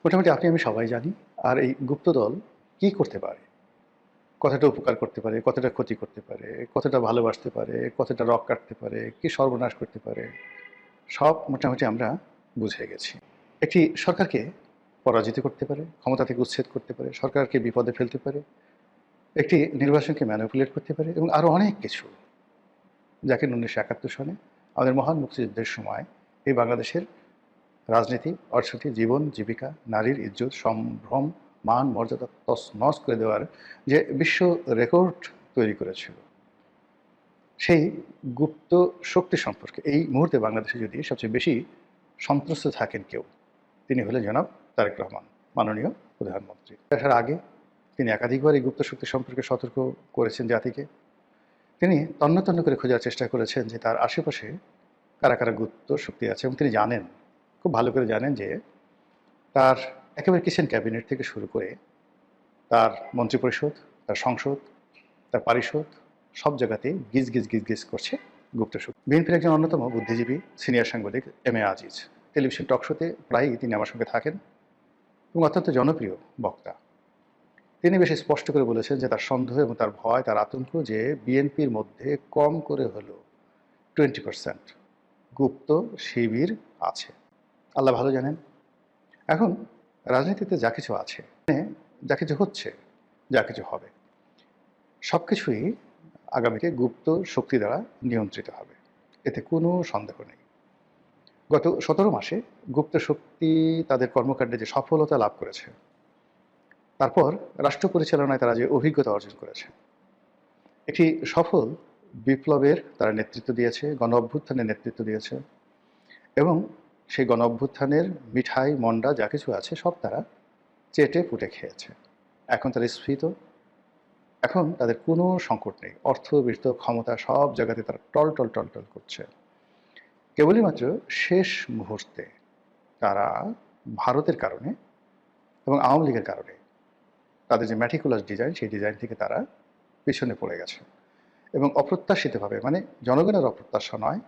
মোটামুটি আপনি আমি সবাই জানি। আর এই গুপ্তদল কি করতে পারে? কতটা উপকার করতে পারে, কতটা ক্ষতি করতে পারে, কতটা ভালোবাসতে পারে, কতটা রগ কাটতে পারে, কি সর্বনাশ করতে পারে, সব মোটামুটি আমরা বুঝে গেছি। একটি সরকারকে পরাজিত করতে পারে, ক্ষমতা থেকে উচ্ছেদ করতে পারে, সরকারকে বিপদে ফেলতে পারে, একটি নির্বাচনকে ম্যানিপুলেট করতে পারে এবং আরও অনেক কিছু, যাকে 1971 সনে আমাদের মহান মুক্তিযুদ্ধের সময় এই বাংলাদেশের রাজনীতি, অর্থনীতি, জীবন, জীবিকা, নারীর ইজ্জত, সম্ভ্রম, মান, মর্যাদা তছনছ করে দেওয়ার যে বিশ্ব রেকর্ড তৈরি করেছিল, সেই গুপ্ত শক্তি সম্পর্কে এই মুহূর্তে বাংলাদেশে যদি সবচেয়ে বেশি সন্ত্রস্ত থাকেন কেউ, তিনি হলেন জনাব তারেক রহমান, মাননীয় প্রধানমন্ত্রী। আসার আগে তিনি একাধিকবার এই গুপ্ত শক্তি সম্পর্কে সতর্ক করেছেন জাতিকে। তিনি তন্ন তন্ন করে খোঁজার চেষ্টা করেছেন যে তার আশেপাশে কারা কারা গুপ্ত শক্তি আছে, এবং তিনি জানেন, খুব ভালো করে জানেন যে তার একেবারে কিচেন ক্যাবিনেট থেকে শুরু করে তার মন্ত্রিপরিষদ, তার সংসদ, তার পারিষদ, সব জায়গাতেই গিজ গিজ গিজ গিজ করছে গুপ্ত শক্তি। বিএনপির একজন অন্যতম বুদ্ধিজীবী সিনিয়র সাংবাদিক এম এ আজিজ টেলিভিশন টক শোতে প্রায়ই তিনি আমার সঙ্গে থাকেন এবং অত্যন্ত জনপ্রিয় বক্তা। তিনি বেশ স্পষ্ট করে বলেছেন যে তার সন্দেহ এবং তার ভয়, তার আতঙ্ক যে বিএনপির মধ্যে কম করে হলেও 20% গুপ্ত শিবির আছে। আল্লাহ ভালো জানেন। এখন রাজনীতিতে যা কিছু আছে, যা কিছু হচ্ছে, যা কিছু হবে, সব কিছুই আগামীতে গুপ্ত শক্তি দ্বারা নিয়ন্ত্রিত হবে, এতে কোনো সন্দেহ নেই। গত 17 মাসে গুপ্ত শক্তি তাদের কর্মকাণ্ডে যে সফলতা লাভ করেছে, তারপর রাষ্ট্র পরিচালনায় তারা যে অভিজ্ঞতা অর্জন করেছে, একটি সফল বিপ্লবের তারা নেতৃত্ব দিয়েছে, গণ অভ্যুত্থানের নেতৃত্ব দিয়েছে এবং সেই গণ অভ্যুত্থানের মিঠাই মন্ডা যা কিছু আছে সব তারা চেটে পুটে খেয়েছে। এখন তারা স্ফীত, এখন তাদের কোনো সংকট নেই। অর্থ, বিত্ত, ক্ষমতা সব জায়গাতে তারা টল টল টল টল করছে। কেবলই মাত্র শেষ মুহূর্তে তারা ভারতের কারণে এবং আওয়ামী লীগের কারণে তাদের যে ম্যাটিকুলাস ডিজাইন, সেই ডিজাইন থেকে তারা পিছনে পড়ে গেছে এবং অপ্রত্যাশিতভাবে, মানে জনগণের অপ্রত্যাশা নয়,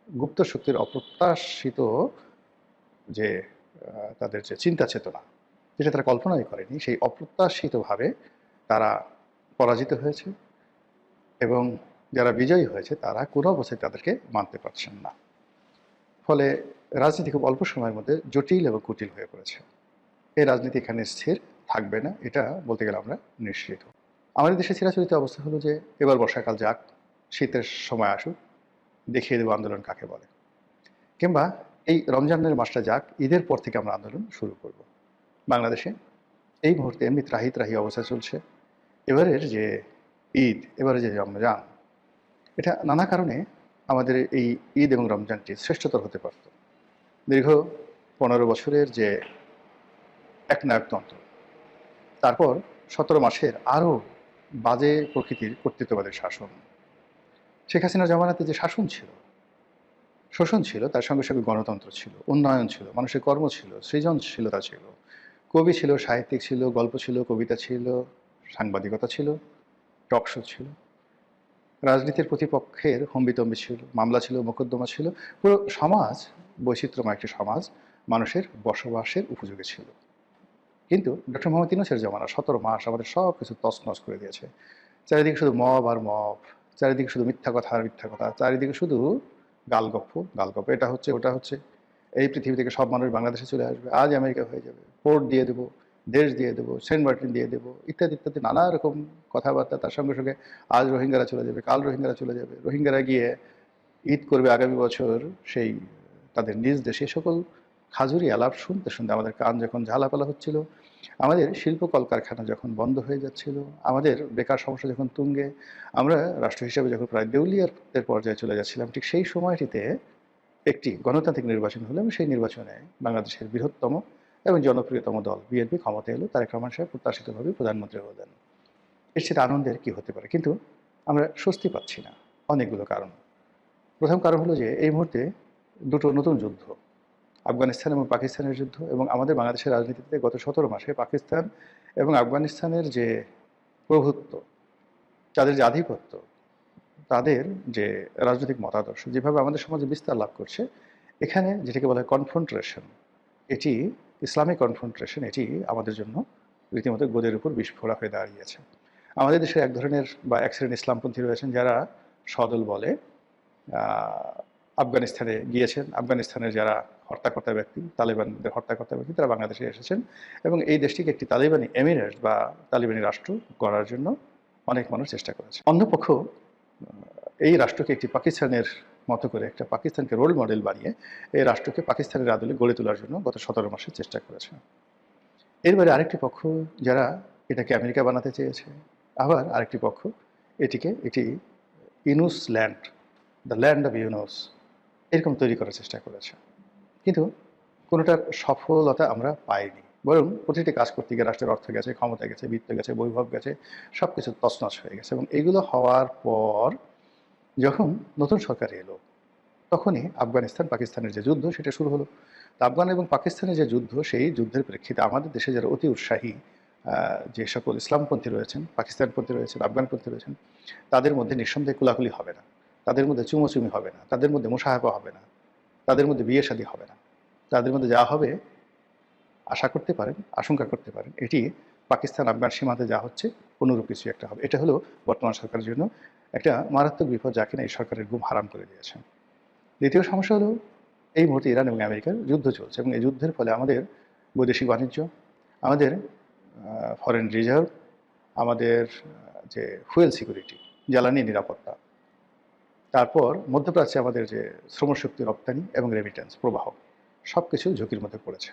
গুপ্ত শক্তির অপ্রত্যাশিত যে তাদের যে চিন্তা চেতনা, যেটা তারা কল্পনাই করেনি, সেই অপ্রত্যাশিতভাবে তারা পরাজিত হয়েছে এবং যারা বিজয়ী হয়েছে তারা কোনো অবস্থায় তাদেরকে মানতে পারছেন না। ফলে রাজনীতি খুব অল্প সময়ের মধ্যে জটিল এবং কুটিল হয়ে পড়েছে। এই রাজনীতি এখানে স্থির থাকবে না, এটা বলতে গেলে আমরা নিশ্চিত। আমাদের দেশে চিরাচরিত অবস্থা হলো যে এবার বর্ষাকাল যাক, শীতের সময় আসুক, দেখিয়ে দেবো আন্দোলন কাকে বলে। কিংবা এই রমজানের মাসটা যাক, ঈদের পর থেকে আমরা আন্দোলন শুরু করব। বাংলাদেশে এই মুহূর্তে এমনি ত্রাহি ত্রাহি অবস্থা চলছে। এবারের যে ঈদ, এবারে যে রমজান, এটা নানা কারণে আমাদের এই ঈদ এবং রমজানটি শ্রেষ্ঠতর হতে পারত। দীর্ঘ 15 বছরের যে একনায়কতন্ত্র, তারপর 17 মাসের আরও বাজে প্রকৃতির কর্তৃত্ববাদের শাসন, শেখ হাসিনার জমানাতে যে শাসন ছিল, শোষণ ছিল, তার সঙ্গে সঙ্গে গণতন্ত্র ছিল, উন্নয়ন ছিল, মানুষের কর্ম ছিল, সৃজনশীলতা ছিল, কবি ছিল, সাহিত্যিক ছিল, গল্প ছিল, কবিতা ছিল, সাংবাদিকতা ছিল, টক শো ছিল, রাজনীতির প্রতিপক্ষের হম্বিতম্বি ছিল, মামলা ছিল, মোকদ্দমা ছিল, পুরো সমাজ বৈচিত্র্যময় একটি সমাজ মানুষের বসবাসের উপযোগী ছিল। কিন্তু ডক্টর মোহাম্মদ ইউনূসের জমানা 17 মাস আমাদের সব কিছু তছনছ করে দিয়েছে। চারিদিকে শুধু মব আর মব, চারিদিকে শুধু মিথ্যা কথা আর মিথ্যা কথা, চারিদিকে শুধু গালগপ্প গালগপ্প, এটা হচ্ছে ওটা হচ্ছে, এই পৃথিবী থেকে সব মানুষ বাংলাদেশে চলে আসবে, আজ আমেরিকা হয়ে যাবে, পোর্ট দিয়ে দেবো, দেশ দিয়ে দেবো, সেন্ট মার্টিন দিয়ে দেবো, ইত্যাদি ইত্যাদি নানা রকম কথাবার্তা। তার সঙ্গে সঙ্গে আজ রোহিঙ্গারা চলে যাবে, কাল রোহিঙ্গারা চলে যাবে, রোহিঙ্গারা গিয়ে ঈদ করবে আগামী বছর সেই তাদের নিজ দেশে, সকল খাজুরি আলাপ শুনতে শুনতে আমাদের কান যখন ঝালাপালা হচ্ছিল, আমাদের শিল্প কলকারখানা যখন বন্ধ হয়ে যাচ্ছিল, আমাদের বেকার সমস্যা যখন তুঙ্গে, আমরা রাষ্ট্র হিসেবে যখন প্রায় দেউলিয়ার পর্যায়ে চলে যাচ্ছিলাম, ঠিক সেই সময়টিতে একটি গণতান্ত্রিক নির্বাচন হলো এবং সেই নির্বাচনে বাংলাদেশের বৃহত্তম এবং জনপ্রিয়তম দল বিএনপি ক্ষমতা এলো। তারেক রহমান সাহেব প্রত্যাশিতভাবে প্রধানমন্ত্রী হলেন। এর সেটা আনন্দের কি হতে পারে? কিন্তু আমরা স্বস্তি পাচ্ছি না, অনেকগুলো কারণ। প্রথম কারণ হলো যে এই মুহূর্তে দুটো নতুন যুদ্ধ, আফগানিস্তান এবং পাকিস্তানের যুদ্ধ, এবং আমাদের বাংলাদেশের রাজনীতিতে গত 17 মাসে পাকিস্তান এবং আফগানিস্তানের যে প্রভুত্ব, তাদের যে আধিপত্য, তাদের যে রাজনৈতিক মতাদর্শ যেভাবে আমাদের সমাজে বিস্তার লাভ করছে, এখানে যেটাকে বলা হয় কনফ্রন্টেশন, এটি ইসলামিক কনফ্রন্টেশন এটি আমাদের জন্য রীতিমতো গোদের উপর বিস্ফোরা হয়ে দাঁড়িয়েছে। আমাদের দেশে এক ধরনের বা এক শ্রেণীর ইসলামপন্থী রয়েছেন যারা সদল বলে আফগানিস্তানে গিয়েছেন। আফগানিস্তানের যারা হর্তাকর্তা ব্যক্তি, তালেবানদের হর্তাকর্তা ব্যক্তি, তারা বাংলাদেশে এসেছেন এবং এই দেশটিকে একটি তালেবানি এমিরেট বা তালেবানি রাষ্ট্র গড়ার জন্য অনেক মানুষ চেষ্টা করেছে। অন্যপক্ষ এই রাষ্ট্রকে একটি পাকিস্তানের মতো করে একটা পাকিস্তানকে রোল মডেল বানিয়ে এই রাষ্ট্রকে পাকিস্তানের আদলে গড়ে তোলার জন্য গত 17 মাসে চেষ্টা করেছে। এর বাইরে আরেকটি পক্ষ যারা এটাকে আমেরিকা বানাতে চেয়েছে, আবার আরেকটি পক্ষ এটিকে একটি Yunus land, the land of Yunus এরকম তৈরি করার চেষ্টা করেছে। কিন্তু কোনোটার সফলতা আমরা পাইনি, বরং প্রতিটি কাজ করতে গিয়ে রাষ্ট্রের অর্থ গেছে, ক্ষমতা গেছে, বিত্ত গেছে, বৈভব গেছে, সব কিছু তছনছ হয়ে গেছে। এবং এগুলো হওয়ার পর যখন নতুন সরকার এলো তখনই আফগানিস্তান পাকিস্তানের যে যুদ্ধ সেটা শুরু হলো। তো আফগান এবং পাকিস্তানের যে যুদ্ধ, সেই যুদ্ধের প্রেক্ষিতে আমাদের দেশে যারা অতি উৎসাহী যে সকল ইসলামপন্থী রয়েছেন, পাকিস্তানপন্থী রয়েছেন, আফগানপন্থী রয়েছেন, তাদের মধ্যে নিঃসন্দেহে কোলাকুলি হবে না, তাদের মধ্যে চুমোচুমি হবে না, তাদের মধ্যে মোশাহাবা হবে না, তাদের মধ্যে বিয়ে শাদী হবে না। তাদের মধ্যে যা হবে আশা করতে পারেন, আশঙ্কা করতে পারেন, এটি পাকিস্তান আফগান সীমান্তে যা হচ্ছে অনুরূপ কিছু একটা হবে। এটা হলো বর্তমান সরকারের জন্য একটা মারাত্মক বিপদ, যা কিনা এই সরকারের ঘুম হারাম করে দিয়েছে। দ্বিতীয় সমস্যা হলো এই মুহূর্তে ইরান এবং আমেরিকার যুদ্ধ চলছে এবং এই যুদ্ধের ফলে আমাদের বৈদেশিক বাণিজ্য, আমাদের ফরেন রিজার্ভ, আমাদের যে ফুয়েল সিকিউরিটি, জ্বালানি নিরাপত্তা, তারপর মধ্যপ্রাচ্যে আমাদের যে শ্রমশক্তি রপ্তানি এবং রেমিটেন্স প্রবাহ, সব কিছু ঝুঁকির মধ্যে পড়েছে।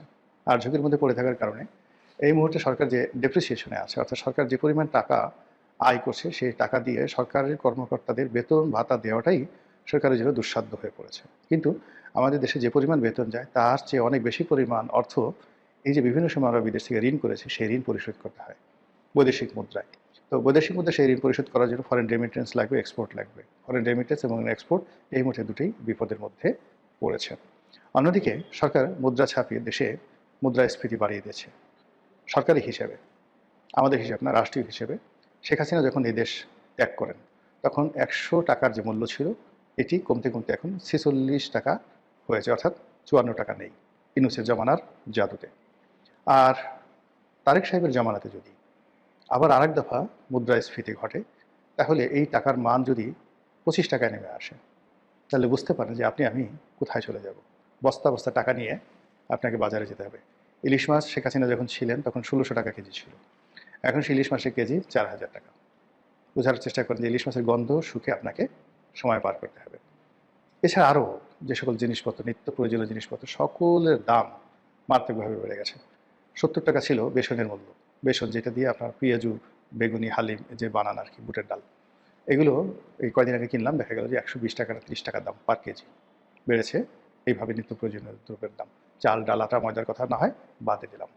আর ঝুঁকির মধ্যে পড়ে থাকার কারণে এই মুহূর্তে সরকার যে ডেপ্রিসিয়েশনে আছে, অর্থাৎ সরকার যে পরিমাণ টাকা আয় করছে সেই টাকা দিয়ে সরকারের কর্মকর্তাদের বেতন ভাতা দেওয়াটাই সরকারের জন্য দুঃসাধ্য হয়ে পড়েছে। কিন্তু আমাদের দেশে যে পরিমাণ বেতন যায় তার চেয়ে অনেক বেশি পরিমাণ অর্থ এই যে বিভিন্ন সময় আমরা বিদেশ থেকে ঋণ করেছি সেই ঋণ পরিশোধ করতে হয় বৈদেশিক মুদ্রায়। তো বৈদেশিক মুদ্রা সেই ঋণ পরিশোধ করার জন্য ফরেন রেমিটেন্স লাগবে, এক্সপোর্ট লাগবে। ফরেন রেমিটেন্স এবং এক্সপোর্ট এই মুহূর্তে দুটোই বিপদের মধ্যে পড়েছে। অন্যদিকে সরকার মুদ্রা ছাপিয়ে দেশে মুদ্রাস্ফীতি বাড়িয়ে দিয়েছে। সরকারি হিসেবে, আমাদের হিসাব না, রাষ্ট্রীয় হিসেবে শেখ হাসিনা যখন এই দেশ ত্যাগ করেন তখন 100 টাকার যে মূল্য ছিল এটি কমতে কমতে এখন 46 টাকা হয়েছে, অর্থাৎ 54 টাকা নেই ইউনূসের জমানার জাদুতে। আর তারেক সাহেবের জমানাতে যদি আবার আরেক দফা মুদ্রাস্ফীতি ঘটে তাহলে এই টাকার মান যদি 25 টাকায় নেমে আসে তাহলে বুঝতে পারেন যে আমি কোথায় চলে যাব। বস্তা বস্তা টাকা নিয়ে আপনাকে বাজারে যেতে হবে। ইলিশ মাছ শেখ হাসিনা যখন ছিলেন তখন 1600 টাকা কেজি ছিল, এখন সেই ইলিশ মাছের কেজি 4000 টাকা। বোঝার চেষ্টা করেন যে ইলিশ মাছের গন্ধ শুকে আপনাকে সময় পার করতে হবে। এছাড়া আরও যে সকল জিনিসপত্র, নিত্য প্রয়োজনীয় জিনিসপত্র, সকলের দাম মারাত্মকভাবে বেড়ে গেছে। 70 টাকা ছিল বেসনের মূল্য, বেসন যেটা দিয়ে আপনার পেঁয়াজু, বেগুনি, হালিম যে বানান আর কি, বুটের ডাল, এগুলো এই কয়দিন আগে কিনলাম, দেখা গেল যে 120 টাকা না 30 টাকার দাম পার কেজি বেড়েছে। এইভাবে নিত্য প্রয়োজনীয় দ্রব্যের দাম, চাল, ডাল, আটা, ময়দার কথা না হয় বাদে দিলাম।